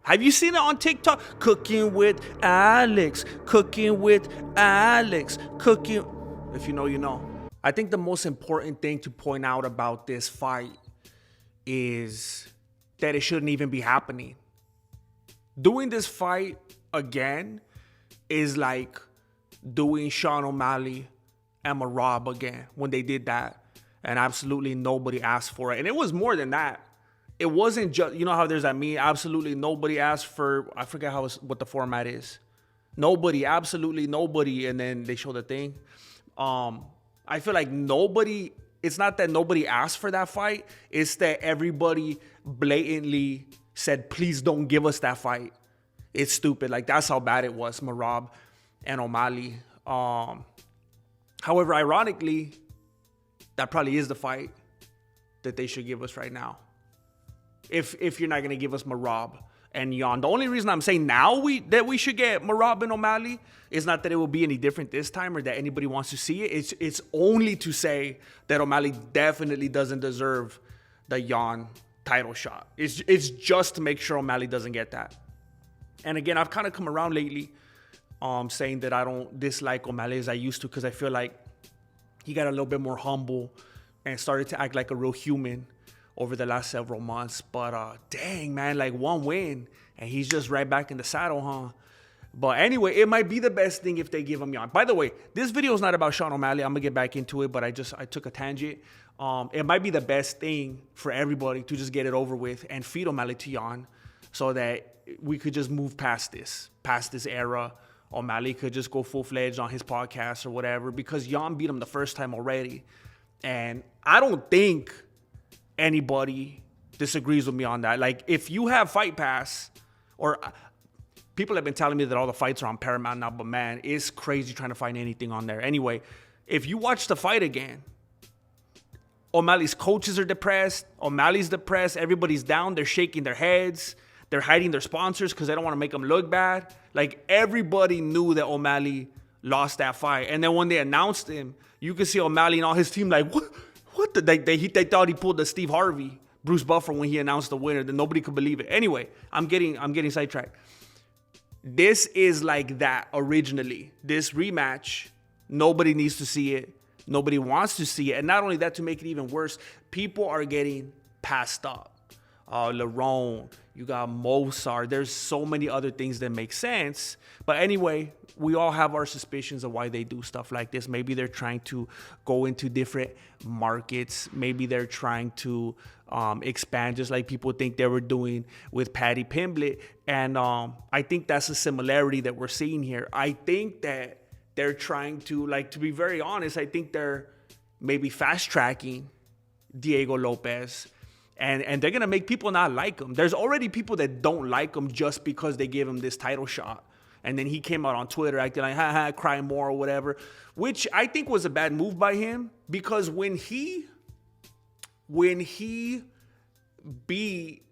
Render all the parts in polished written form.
Have you seen it on TikTok? Cooking with Alex. Cooking with Alex. Cooking. If you know, you know. I think the most important thing to point out about this fight is that it shouldn't even be happening. Doing this fight again is like doing Sean O'Malley and Merab again when they did that. And absolutely nobody asked for it. And it was more than that. It wasn't just, you know how there's that meme, absolutely nobody asked for, I forget what the format is. Nobody, absolutely nobody. And then they show the thing. I feel like nobody, it's not that nobody asked for that fight. It's that everybody blatantly said, please don't give us that fight. It's stupid. Like, that's how bad it was, Merab and O'Malley. However, ironically, that probably is the fight that they should give us right now. If you're not going to give us Merab and Jan. The only reason I'm saying now that we should get Merab and O'Malley is not that it will be any different this time or that anybody wants to see it. It's only to say that O'Malley definitely doesn't deserve the Jan title shot. It's just to make sure O'Malley doesn't get that. And again, I've kind of come around lately saying that I don't dislike O'Malley as I used to because I feel like he got a little bit more humble and started to act like a real human over the last several months. But dang, man, like one win and he's just right back in the saddle, huh? But anyway, it might be the best thing if they give him Jan. By the way, this video is not about Sean O'Malley. I'm going to get back into it, but I took a tangent. It might be the best thing for everybody to just get it over with and feed O'Malley to Jan so that we could just move past this era. O'Malley could just go full-fledged on his podcast or whatever because Jan beat him the first time already. And I don't think anybody disagrees with me on that. Like, if you have Fight Pass, or people have been telling me that all the fights are on Paramount now, but man, it's crazy trying to find anything on there. Anyway, if you watch the fight again, O'Malley's coaches are depressed. O'Malley's depressed. Everybody's down. They're shaking their heads. They're hiding their sponsors because they don't want to make them look bad. Like, everybody knew that O'Malley lost that fight. And then when they announced him, you could see O'Malley and all his team like, what? They thought he pulled the Steve Harvey, Bruce Buffer, when he announced the winner. That nobody could believe it. Anyway, I'm getting sidetracked. This is like that originally. This rematch, nobody needs to see it. Nobody wants to see it. And not only that, to make it even worse, people are getting passed up. Lerone, you got Mozart. There's so many other things that make sense. But anyway, we all have our suspicions of why they do stuff like this. Maybe they're trying to go into different markets. Maybe they're trying to expand, just like people think they were doing with Paddy Pimblett. And I think that's a similarity that we're seeing here. I think that they're trying to, like, to be very honest, I think they're maybe fast-tracking Diego Lopes. And they're going to make people not like him. There's already people that don't like him just because they gave him this title shot. And then he came out on Twitter acting like, cry more or whatever, which I think was a bad move by him because when he beat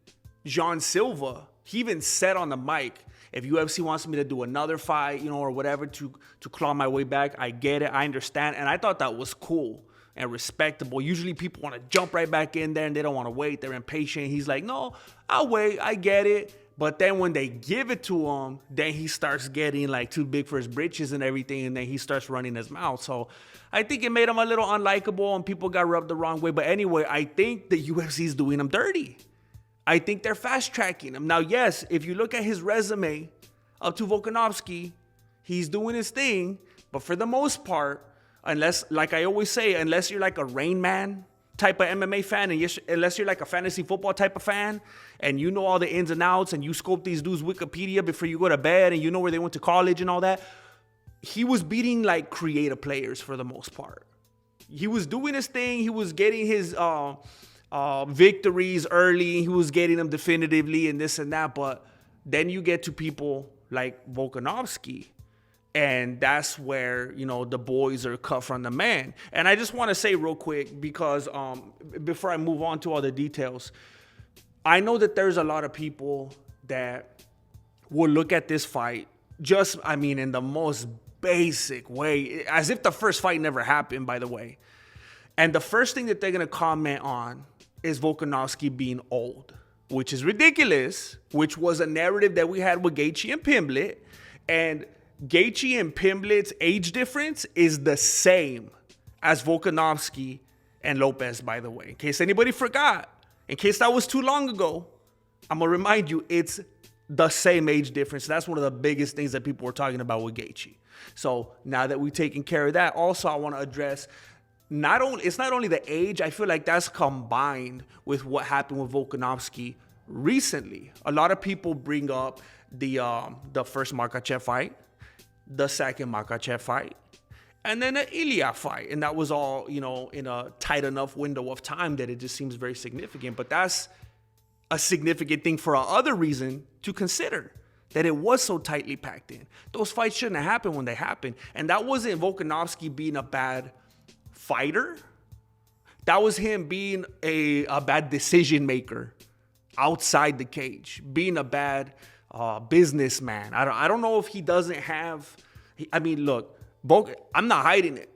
Jean Silva, he even said on the mic, if UFC wants me to do another fight, or whatever to claw my way back, I get it. I understand. And I thought that was cool and respectable. Usually people want to jump right back in there and they don't want to wait. They're impatient. He's like, no, I'll wait. I get it. But then when they give it to him, then he starts getting like too big for his britches and everything. And then he starts running his mouth. So I think it made him a little unlikable and people got rubbed the wrong way. But anyway, I think the UFC is doing him dirty. I think they're fast tracking him. Now, yes, if you look at his resume up to Volkanovski, he's doing his thing. But for the most part, unless, like I always say, unless you're like a Rain Man type of MMA fan, and unless you're like a fantasy football type of fan, and you know all the ins and outs, and you scope these dudes' Wikipedia before you go to bed, and you know where they went to college and all that, he was beating like creative players for the most part. He was doing his thing. He was getting his victories early. He was getting them definitively and this and that. But then you get to people like Volkanovski, and that's where, the boys are cut from the man. And I just want to say real quick, because before I move on to all the details, I know that there's a lot of people that will look at this fight in the most basic way, as if the first fight never happened, by the way. And the first thing that they're going to comment on is Volkanovski being old. which is ridiculous, which was a narrative that we had with Gaethje and Pimblett. And Gaethje and Pimblett's age difference is the same as Volkanovski and Lopes, by the way. In case anybody forgot, in case that was too long ago, I'm going to remind you, it's the same age difference. That's one of the biggest things that people were talking about with Gaethje. So now that we've taken care of that, also I want to address it's not only the age. I feel like that's combined with what happened with Volkanovski recently. A lot of people bring up the first Makhachev fight, the second Makhachev fight, and then an Ilya fight. And that was all, in a tight enough window of time that it just seems very significant. But that's a significant thing for another reason to consider, that it was so tightly packed in. Those fights shouldn't have happened when they happened. And that wasn't Volkanovski being a bad fighter. That was him being a bad decision maker outside the cage, being a bad businessman. I don't know if he doesn't have. I mean, look, I'm not hiding it.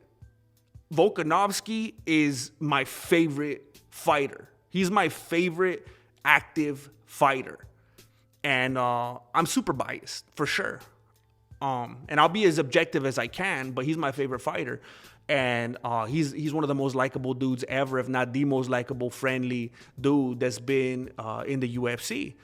Volkanovski is my favorite fighter. He's my favorite active fighter, and I'm super biased for sure. And I'll be as objective as I can, but he's my favorite fighter. And he's one of the most likable dudes ever, if not the most likable, friendly dude that's been in the UFC.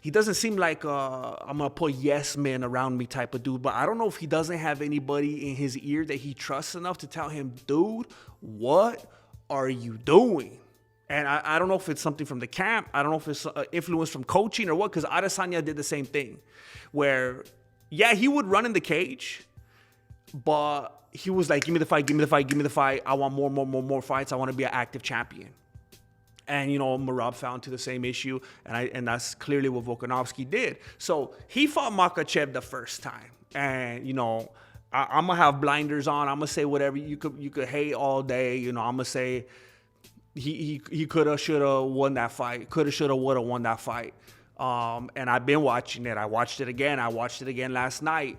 He doesn't seem like I'm going to put yes men around me type of dude, but I don't know if he doesn't have anybody in his ear that he trusts enough to tell him, dude, what are you doing? And I don't know if it's something from the camp. I don't know if it's influence from coaching or what, because Adesanya did the same thing where, yeah, he would run in the cage, but he was like, give me the fight, give me the fight, give me the fight. I want more fights. I want to be an active champion. And, Merab fell into the same issue, and that's clearly what Volkanovski did. So he fought Makhachev the first time. And, I'm going to have blinders on. I'm going to say whatever. You could hate all day. I'm going to say he could have, should have won that fight. Could have, should have, would have won that fight. And I've been watching it. I watched it again. I watched it again last night.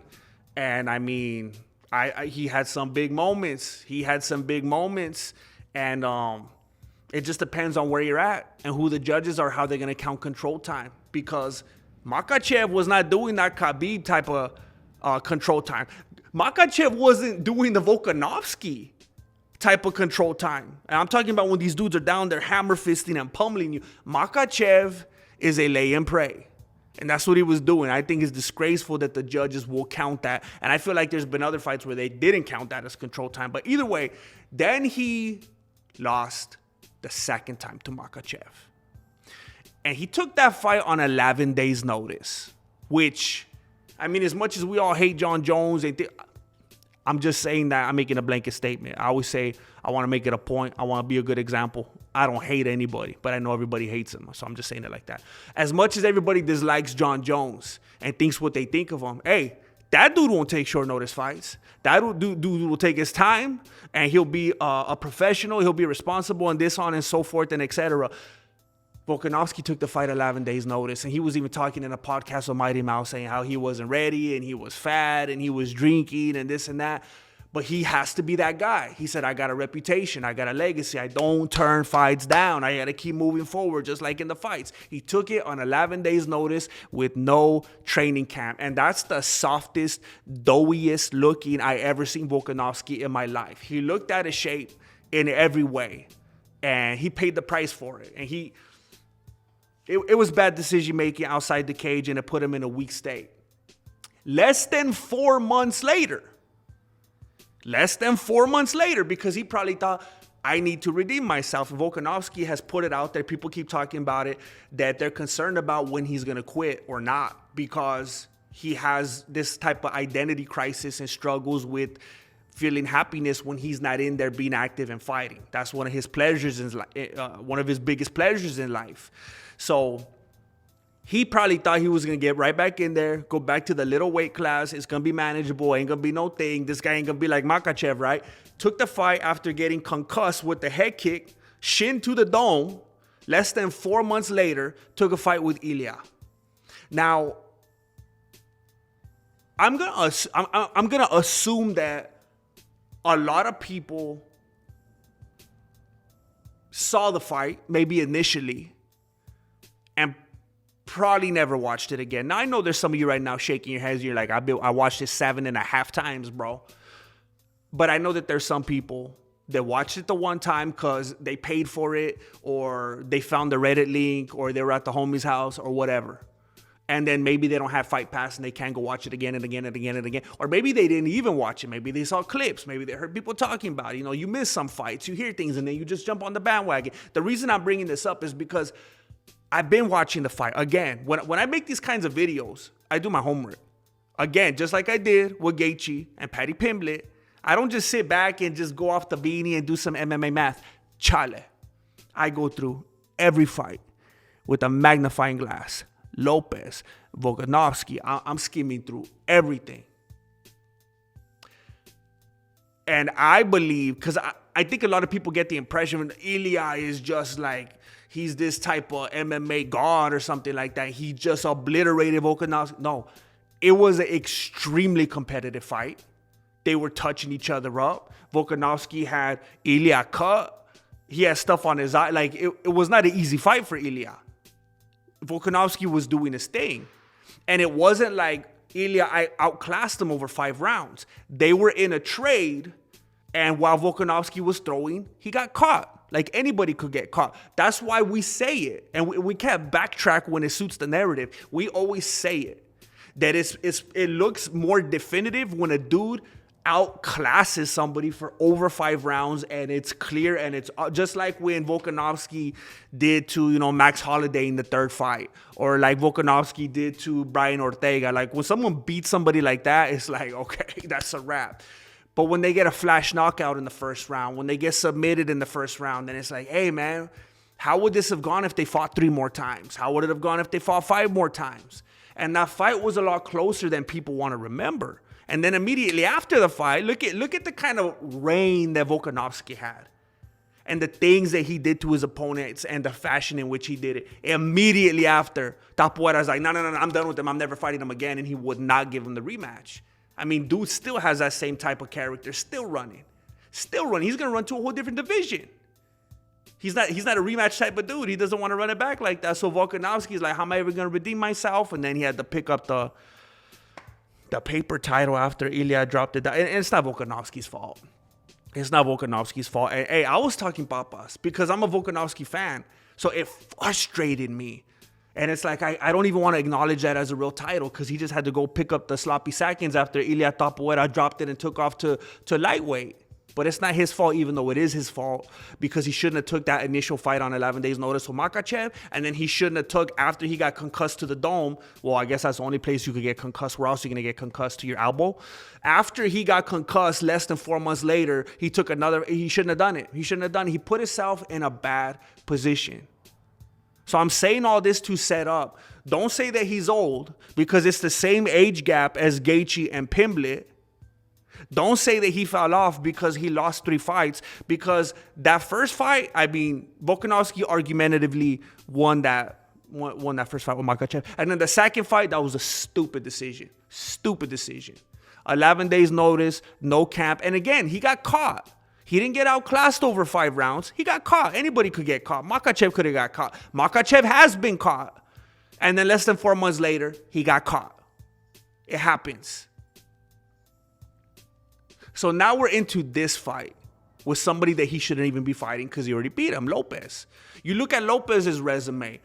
And, I mean, he had some big moments. And it just depends on where you're at and who the judges are, how they're going to count control time. Because Makhachev was not doing that Khabib type of control time. Makhachev wasn't doing the Volkanovski type of control time. And I'm talking about when these dudes are down there hammer fisting and pummeling you. Makhachev is a lay and pray. And that's what he was doing. I think it's disgraceful that the judges will count that. And I feel like there's been other fights where they didn't count that as control time. But either way, then he lost the second time to Makhachev. And he took that fight on 11 days notice, which, I mean, as much as we all hate John Jones, I'm just saying that I'm making a blanket statement. I always say I want to make it a point. I want to be a good example. I don't hate anybody, but I know everybody hates him. So I'm just saying it like that. As much as everybody dislikes John Jones and thinks what they think of him, hey, that dude won't take short notice fights. That dude will take his time, and he'll be a professional. He'll be responsible, and this on and so forth and etc. Volkanovski took the fight 11 days notice, and he was even talking in a podcast with Mighty Mouse saying how he wasn't ready and he was fat and he was drinking and this and that. But he has to be that guy. He said, I got a reputation. I got a legacy. I don't turn fights down. I got to keep moving forward, just like in the fights. He took it on 11 days notice with no training camp. And that's the softest, doughiest looking I ever seen Volkanovski in my life. He looked out of shape in every way, and he paid the price for it. And it was bad decision making outside the cage, and it put him in a weak state. Less than 4 months later, because he probably thought, I need to redeem myself. Volkanovski has put it out there. People keep talking about it, that they're concerned about when he's going to quit or not, because he has this type of identity crisis and struggles with feeling happiness when he's not in there being active and fighting. That's one of his pleasures one of his biggest pleasures in life. So he probably thought he was going to get right back in there, go back to the little weight class. It's going to be manageable. Ain't going to be no thing. This guy ain't going to be like Makhachev, right? Took the fight after getting concussed with the head kick, shin to the dome. Less than 4 months later, took a fight with Ilya. Now, I'm gonna assume that a lot of people saw the fight, maybe initially, and probably never watched it again. Now, I know there's some of you right now shaking your heads. You're like, I watched it 7.5 times, bro. But I know that there's some people that watched it the one time because they paid for it, or they found the Reddit link, or they were at the homie's house, or whatever. And then maybe they don't have Fight Pass and they can't go watch it again and again and again and again. Or maybe they didn't even watch it. Maybe they saw clips. Maybe they heard people talking about it. You know, you miss some fights. You hear things and then you just jump on the bandwagon. The reason I'm bringing this up is because I've been watching the fight. Again, when I make these kinds of videos, I do my homework. Again, just like I did with Gaethje and Paddy Pimblett, I don't just sit back and just go off the beanie and do some MMA math. Chale. I go through every fight with a magnifying glass. Lopes, Volkanovski. I'm skimming through everything. And I believe, because I think a lot of people get the impression that Ilya is just like, he's this type of MMA god or something like that. He just obliterated Volkanovski. No, it was an extremely competitive fight. They were touching each other up. Volkanovski had Ilya cut. He had stuff on his eye. Like, it was not an easy fight for Ilya. Volkanovski was doing his thing. And it wasn't like Ilya outclassed him over 5 rounds. They were in a trade, and while Volkanovski was throwing, he got caught. Like, anybody could get caught. That's why we say it. And we can't backtrack when it suits the narrative. We always say it. That it looks more definitive when a dude outclasses somebody for over 5 rounds, and it's clear, and it's just like when Volkanovski did to, Max Holloway in the 3rd fight, or like Volkanovski did to Brian Ortega. Like, when someone beats somebody like that, it's like, okay, that's a wrap. But when they get a flash knockout in the 1st round, when they get submitted in the 1st round, then it's like, hey man, how would this have gone if they fought 3 more times? How would it have gone if they fought 5 more times? And that fight was a lot closer than people want to remember. And then immediately after the fight, look at the kind of reign that Volkanovski had. And the things that he did to his opponents and the fashion in which he did it. Immediately after, Tapuera's like, no, I'm done with him. I'm never fighting him again. And he would not give him the rematch. I mean, dude still has that same type of character, still running. He's going to run to a whole different division. He's not a rematch type of dude. He doesn't want to run it back like that. So Volkanovski's like, how am I ever going to redeem myself? And then he had to pick up the paper title after Ilya dropped it down. And it's not Volkanovski's fault. It's not Volkanovski's fault. And, hey, I was talking papas because I'm a Volkanovski fan. So it frustrated me. And it's like, I don't even want to acknowledge that as a real title because he just had to go pick up the sloppy seconds after Ilya Tapuera dropped it and took off to lightweight. But it's not his fault, even though it is his fault, because he shouldn't have took that initial fight on 11 days notice with Makhachev, and then he shouldn't have took after he got concussed to the dome. Well, I guess that's the only place you could get concussed. Where else are you going to get concussed? To your elbow? After he got concussed less than 4 months later, he took another. He shouldn't have done it. He put himself in a bad position. So I'm saying all this to set up. Don't say that he's old, because it's the same age gap as Gaethje and Pimblett. Don't say that he fell off because he lost 3 fights, because that first fight, I mean, Volkanovski argumentatively won that first fight with Makhachev. And then the second fight, that was a stupid decision. 11 days notice, no camp. And again, he got caught. He didn't get outclassed over 5 rounds. He got caught. Anybody could get caught. Makhachev could have got caught. Makhachev has been caught. And then less than 4 months later, he got caught. It happens. So now we're into this fight with somebody that he shouldn't even be fighting because he already beat him, Lopes. You look at Lopez's resume.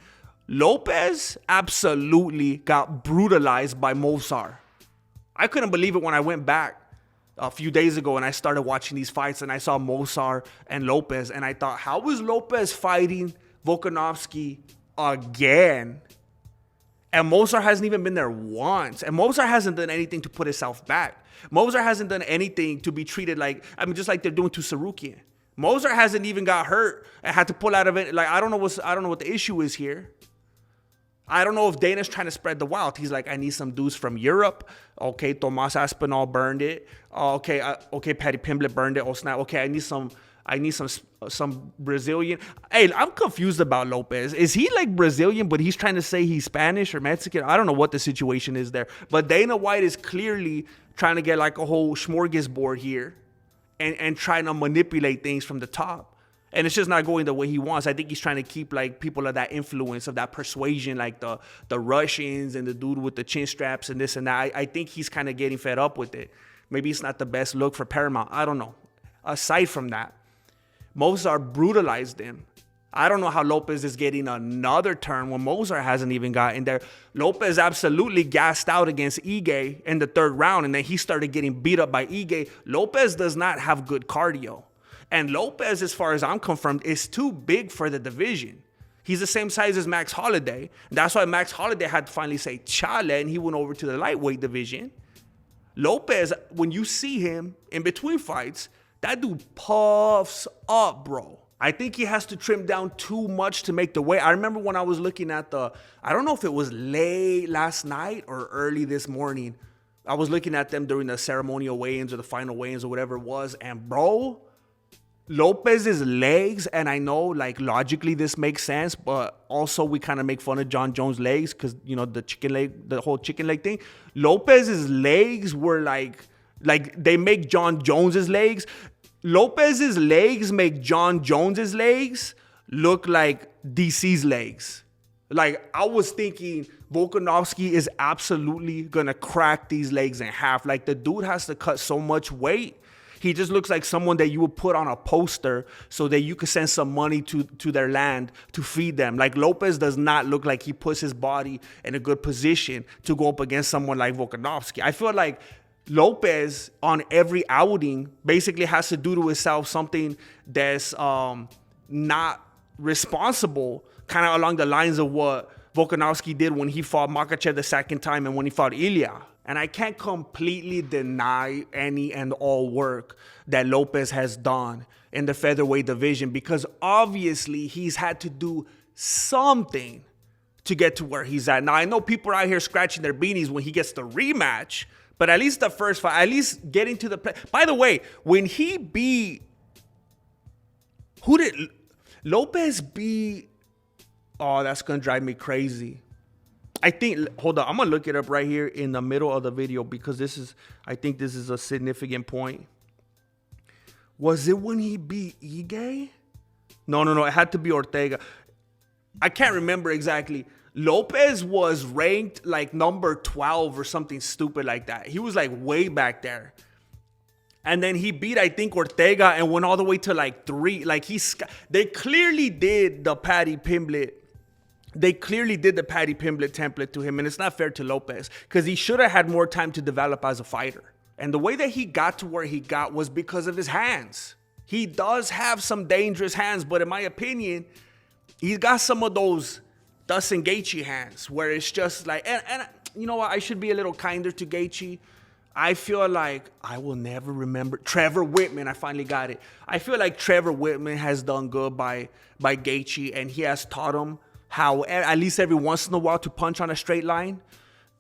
Lopes absolutely got brutalized by Mozart. I couldn't believe it when I went back a few days ago and I started watching these fights and I saw Mozart and Lopes, and I thought, how is Lopes fighting Volkanovski again? And Mozart hasn't even been there once. And Mozart hasn't done anything to put himself back. Mozart hasn't done anything to be treated like, just like they're doing to Sarukian. Mozart hasn't even got hurt and had to pull out of it. Like, I don't know what the issue is here. I don't know if Dana's trying to spread the wealth. He's like, I need some dudes from Europe. Okay, Tomas Aspinall burned it. Okay, Paddy Pimblett burned it. Oh snap. Okay, I need some Brazilian. Hey, I'm confused about Lopes. Is he like Brazilian, but he's trying to say he's Spanish or Mexican? I don't know what the situation is there. But Dana White is clearly trying to get like a whole smorgasbord here and trying to manipulate things from the top. And it's just not going the way he wants. I think he's trying to keep like people of that influence, of that persuasion, like the Russians and the dude with the chin straps and this and that. I think he's kind of getting fed up with it. Maybe it's not the best look for Paramount. I don't know. Aside from that, Mozart brutalized him. I don't know how Lopes is getting another turn when Mozart hasn't even gotten there. Lopes absolutely gassed out against Ige in the third round, and then he started getting beat up by Ige. Lopes does not have good cardio. And Lopes, as far as I'm confirmed, is too big for the division. He's the same size as Max Holloway. That's why Max Holloway had to finally say chale, and he went over to the lightweight division. Lopes, when you see him in between fights, that dude puffs up, bro. I think he has to trim down too much to make the weight. I remember when I was looking at I don't know if it was late last night or early this morning. I was looking at them during the ceremonial weigh-ins or the final weigh-ins or whatever it was. And bro, Lopez's legs, and I know like logically this makes sense, but also we kind of make fun of John Jones' legs because, you know, the whole chicken leg thing. Lopez's legs were like they make John Jones's legs. Lopez's legs make John Jones's legs look like DC's legs. Like, I was thinking Volkanovski is absolutely going to crack these legs in half. Like, the dude has to cut so much weight. He just looks like someone that you would put on a poster so that you could send some money to their land to feed them. Like, Lopes does not look like he puts his body in a good position to go up against someone like Volkanovski. I feel like Lopes on every outing basically has to do to himself something that's not responsible, kind of along the lines of what Volkanovski did when he fought Makhachev the second time and when he fought Ilya. And I can't completely deny any and all work that Lopes has done in the featherweight division, because obviously he's had to do something to get to where he's at. Now, I know people are out here scratching their beanies when he gets the rematch, but at least the first fight, at least getting to the play. By the way, when he beat, who did Lopes beat? Oh, that's going to drive me crazy. I think, hold on, I'm going to look it up right here in the middle of the video because I think this is a significant point. Was it when he beat Ige? No, it had to be Ortega. I can't remember exactly. Lopes was ranked like number 12 or something stupid like that. He was like way back there. And then he beat, I think, Ortega and went all the way to like 3. Like they clearly did the Paddy Pimblett. They clearly did the Paddy Pimblett template to him. And it's not fair to Lopes because he should have had more time to develop as a fighter. And the way that he got to where he got was because of his hands. He does have some dangerous hands, but in my opinion, he's got some of those Dustin Gaethje hands where it's just like, and you know what? I should be a little kinder to Gaethje. I feel like I will never remember Trevor Whitman. I finally got it. I feel like Trevor Whitman has done good by Gaethje, and he has taught him how, at least every once in a while, to punch on a straight line.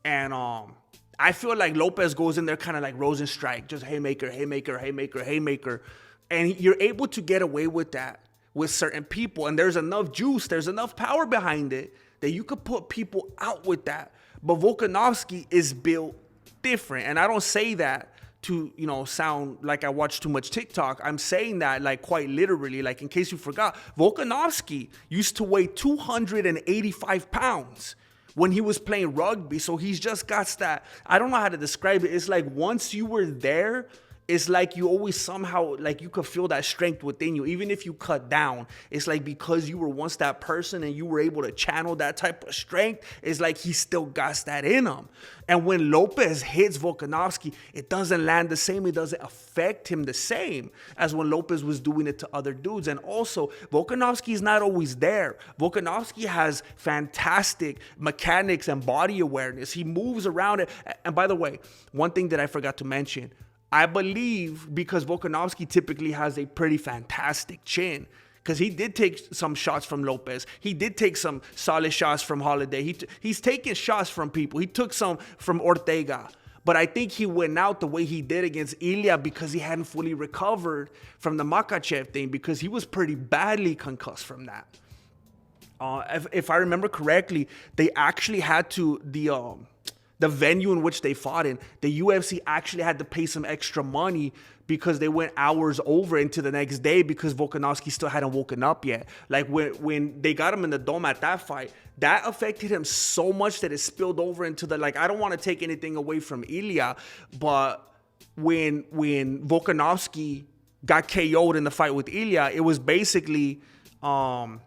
And I feel like Lopes goes in there kind of like Rosenstrike, just haymaker, haymaker, haymaker, haymaker. And you're able to get away with that with certain people. And there's enough juice, there's enough power behind it that you could put people out with that. But Volkanovski is built different. And I don't say that to, you know, sound like I watch too much TikTok. I'm saying that like quite literally, like in case you forgot, Volkanovski used to weigh 285 pounds when he was playing rugby. So he's just got that, I don't know how to describe it. It's like once you were there, it's like you always somehow, like you could feel that strength within you. Even if you cut down, it's like because you were once that person and you were able to channel that type of strength, it's like he still got that in him. And when Lopes hits Volkanovski, it doesn't land the same. It doesn't affect him the same as when Lopes was doing it to other dudes. And also, Volkanovski is not always there. Volkanovski has fantastic mechanics and body awareness. He moves around it. And by the way, one thing that I forgot to mention, I believe because Volkanovski typically has a pretty fantastic chin, because he did take some shots from Lopes. He did take some solid shots from Holiday. He's taken shots from people. He took some from Ortega. But I think he went out the way he did against Ilya because he hadn't fully recovered from the Makhachev thing, because he was pretty badly concussed from that. If I remember correctly, they actually had to, The venue in which they fought in, the UFC actually had to pay some extra money because they went hours over into the next day because Volkanovski still hadn't woken up yet. Like when they got him in the dome at that fight, that affected him so much that it spilled over into the, like, I don't want to take anything away from Ilya, but when Volkanovski got KO'd in the fight with Ilya, it was basically like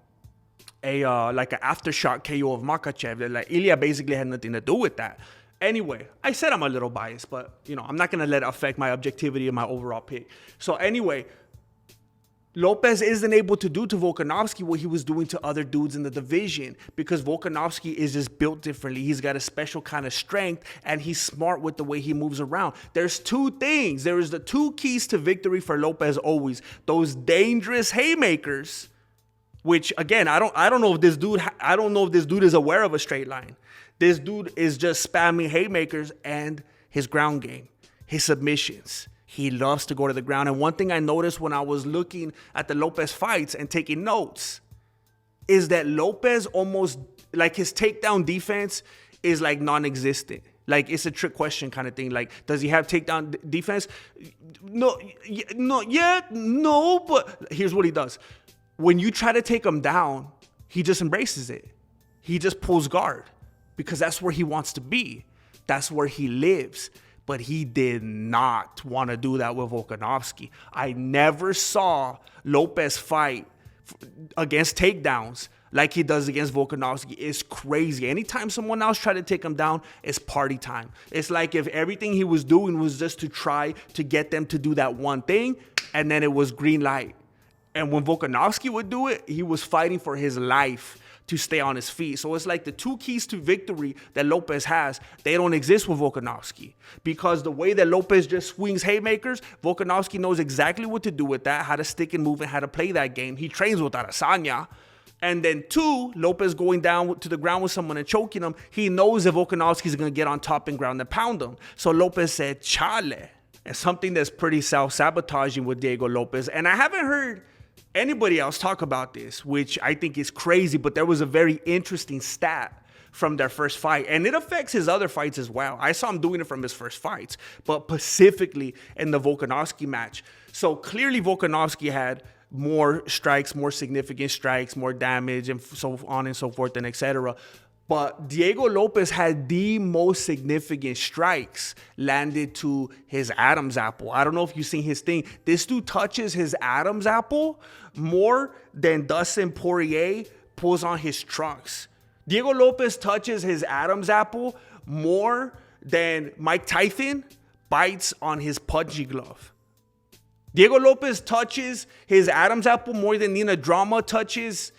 an aftershock KO of Makhachev. Like Ilya basically had nothing to do with that. Anyway, I said I'm a little biased, but I'm not gonna let it affect my objectivity and my overall pick. So anyway, Lopes isn't able to do to Volkanovski what he was doing to other dudes in the division because Volkanovski is just built differently. He's got a special kind of strength and he's smart with the way he moves around. There's two things. There is the two keys to victory for Lopes always. Those dangerous haymakers, which again, I don't know if this dude is aware of a straight line. This dude is just spamming haymakers and his ground game, his submissions. He loves to go to the ground. And one thing I noticed when I was looking at the Lopes fights and taking notes is that Lopes almost, like, his takedown defense is like non-existent. Like, it's a trick question kind of thing. Like, does he have takedown defense? No, not yet. No, but here's what he does. When you try to take him down, he just embraces it. He just pulls guard because that's where he wants to be. That's where he lives. But he did not want to do that with Volkanovski. I never saw Lopes fight against takedowns like he does against Volkanovski. It's crazy. Anytime someone else tried to take him down, it's party time. It's like if everything he was doing was just to try to get them to do that one thing, and then it was green light. And when Volkanovski would do it, he was fighting for his life to stay on his feet. So it's like the two keys to victory that Lopes has, they don't exist with Volkanovski. Because the way that Lopes just swings haymakers, Volkanovski knows exactly what to do with that, how to stick and move and how to play that game. He trains with Adesanya. And then two, Lopes going down to the ground with someone and choking him, he knows that Volkanovski is going to get on top and ground and pound him. So Lopes said, chale. And something that's pretty self-sabotaging with Diego Lopes. And I haven't heard anybody else talk about this, which I think is crazy, but there was a very interesting stat from their first fight, and it affects his other fights as well. I saw him doing it from his first fights, but specifically in the Volkanovski match. So clearly Volkanovski had more strikes, more significant strikes, more damage, and so on and so forth, and etc. But Diego Lopes had the most significant strikes landed to his Adam's apple. I don't know if you've seen his thing. This dude touches his Adam's apple more than Dustin Poirier pulls on his trunks. Diego Lopes touches his Adam's apple more than Mike Tyson bites on his pudgy glove. Diego Lopes touches his Adam's apple more than Nina Drama touches.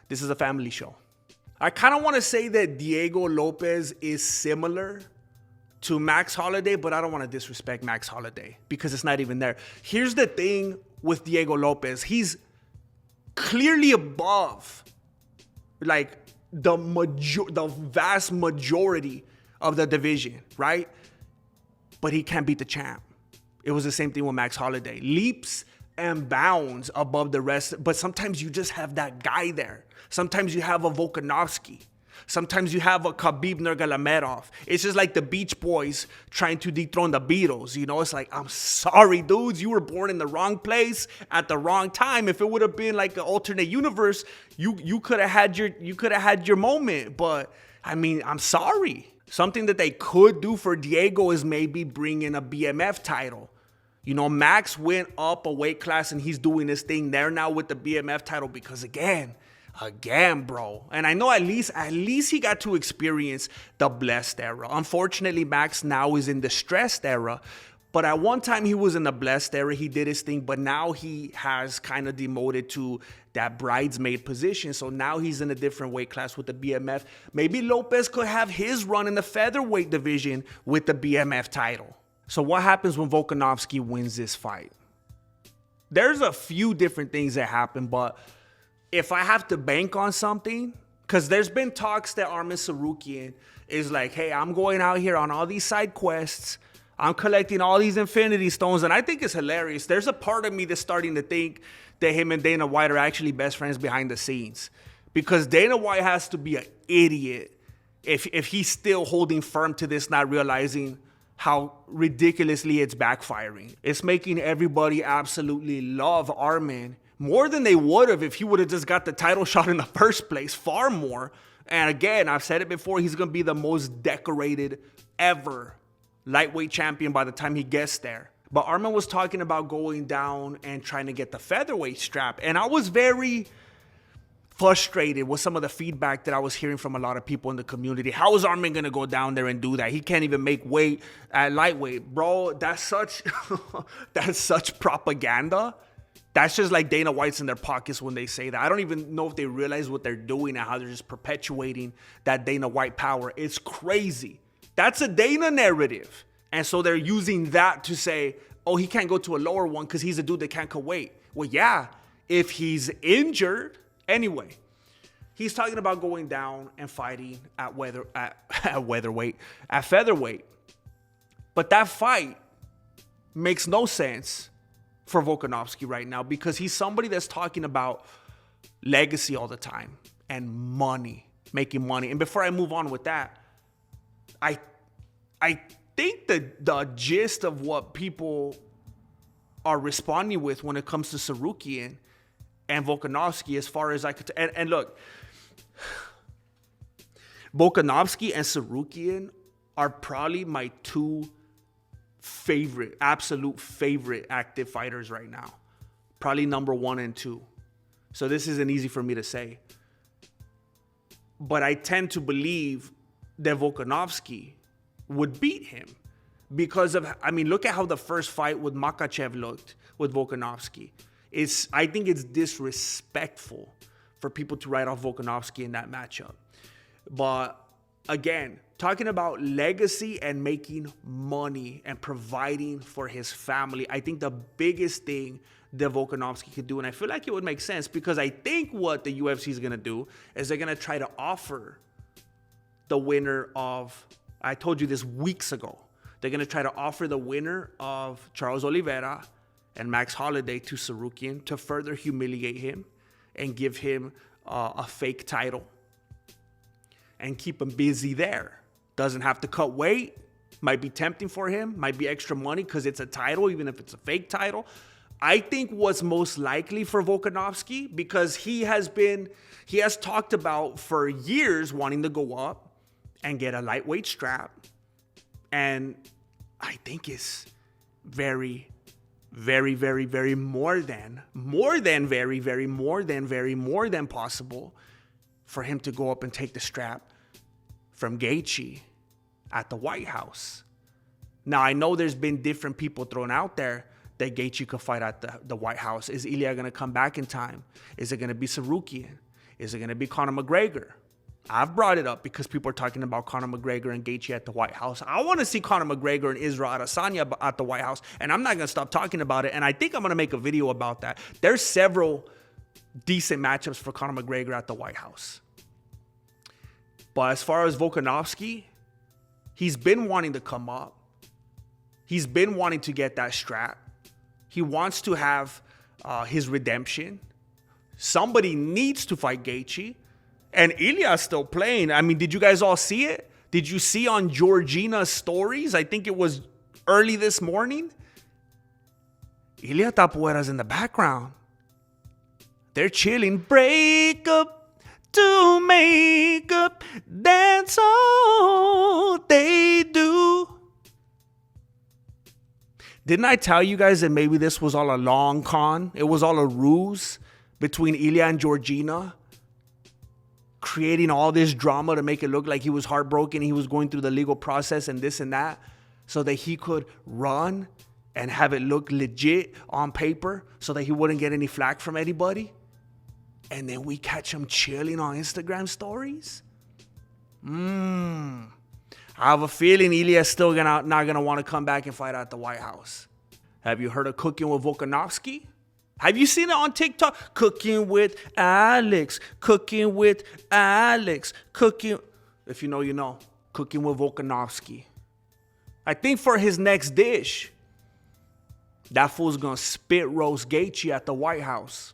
This is a family show. I kind of want to say that Diego Lopes is similar to Max Holloway, but I don't want to disrespect Max Holloway because it's not even there. Here's the thing with Diego Lopes. He's clearly above like the vast majority of the division, right? But he can't beat the champ. It was the same thing with Max Holloway. Leaps and bounds above the rest, but sometimes you just have that guy there. Sometimes you have a Volkanovski. Sometimes you have a Khabib Nurmagomedov. It's just like the Beach Boys trying to dethrone the Beatles. It's like, I'm sorry, dudes. You were born in the wrong place at the wrong time. If it would have been like an alternate universe, you could have had your moment. But I mean, I'm sorry. Something that they could do for Diego is maybe bring in a BMF title. Max went up a weight class and he's doing this thing there now with the BMF title because again, bro. And I know at least he got to experience the blessed era. Unfortunately, Max now is in the stressed era. But at one time he was in the blessed era. He did his thing, but now he has kind of demoted to that bridesmaid position. So now he's in a different weight class with the BMF. Maybe Lopes could have his run in the featherweight division with the BMF title. So what happens when Volkanovski wins this fight? There's a few different things that happen, but if I have to bank on something, because there's been talks that Arman Tsarukyan is like, hey, I'm going out here on all these side quests. I'm collecting all these Infinity Stones, and I think it's hilarious. There's a part of me that's starting to think that him and Dana White are actually best friends behind the scenes, because Dana White has to be an idiot if he's still holding firm to this, not realizing how ridiculously it's backfiring. It's making everybody absolutely love Arman more than they would have if he would have just got the title shot in the first place, far more. And again, I've said it before, he's going to be the most decorated ever lightweight champion by the time he gets there. But Arman was talking about going down and trying to get the featherweight strap. And I was very frustrated with some of the feedback that I was hearing from a lot of people in the community. How is Arman going to go down there and do that? He can't even make weight at lightweight. Bro, that's such that's such propaganda. That's just like Dana White's in their pockets when they say that. I don't even know if they realize what they're doing and how they're just perpetuating that Dana White power. It's crazy. That's a Dana narrative. And so they're using that to say, oh, he can't go to a lower one because he's a dude that can't cut weight. Well, yeah, if he's injured. Anyway, he's talking about going down and fighting at featherweight. But that fight makes no sense for Volkanovski right now because he's somebody that's talking about legacy all the time and money, making money. And before I move on with that, I think that the gist of what people are responding with when it comes to Tsarukyan and Volkanovski, as far as I could, and look, Volkanovski and Tsarukyan are probably my two absolute favorite active fighters right now. Probably number 1 and 2. So this isn't easy for me to say. But I tend to believe that Volkanovski would beat him because of, look at how the first fight with Makhachev looked with Volkanovski. I think it's disrespectful for people to write off Volkanovski in that matchup. But again, talking about legacy and making money and providing for his family, I think the biggest thing that Volkanovski could do, and I feel like it would make sense because I think what the UFC is going to do is they're going to try to offer the winner of, I told you this weeks ago, they're going to try to offer the winner of Charles Oliveira and Max Holloway to Tsarukyan to further humiliate him and give him a fake title and keep him busy there. Doesn't have to cut weight. Might be tempting for him. Might be extra money because it's a title, even if it's a fake title. I think what's most likely for Volkanovski, because he has talked about for years wanting to go up and get a lightweight strap. And I think it's very, very, very, very more than possible for him to go up and take the strap from Gaethje at the White House. Now, I know there's been different people thrown out there that Gaethje could fight at the White House. Is Ilya going to come back in time? Is it going to be Tsarukyan? Is it going to be Conor McGregor? I've brought it up because people are talking about Conor McGregor and Gaethje at the White House. I want to see Conor McGregor and Israel Adesanya at the White House, and I'm not going to stop talking about it, and I think I'm going to make a video about that. There's several decent matchups for Conor McGregor at the White House. But as far as Volkanovski, he's been wanting to come up. He's been wanting to get that strap. He wants to have his redemption. Somebody needs to fight Gaethje. And Ilya's still playing. Did you guys all see it? Did you see on Georgina's stories? I think it was early this morning. Ilya Tapuera's in the background. They're chilling. Break up to make up. That's all they do. Didn't I tell you guys that maybe this was all a long con? It was all a ruse between Ilya and Georgina, creating all this drama to make it look like he was heartbroken. He was going through the legal process and this and that so that he could run and have it look legit on paper so that he wouldn't get any flack from anybody. And then we catch him chilling on Instagram stories. I have a feeling Ilya's still not going to want to come back and fight at the White House. Have you heard of Cooking with Volkanovski? Have you seen it on TikTok? Cooking with Alex. Cooking with Alex. Cooking. If you know, you know. Cooking with Volkanovski. I think for his next dish, that fool's going to spit roast Gaethje at the White House.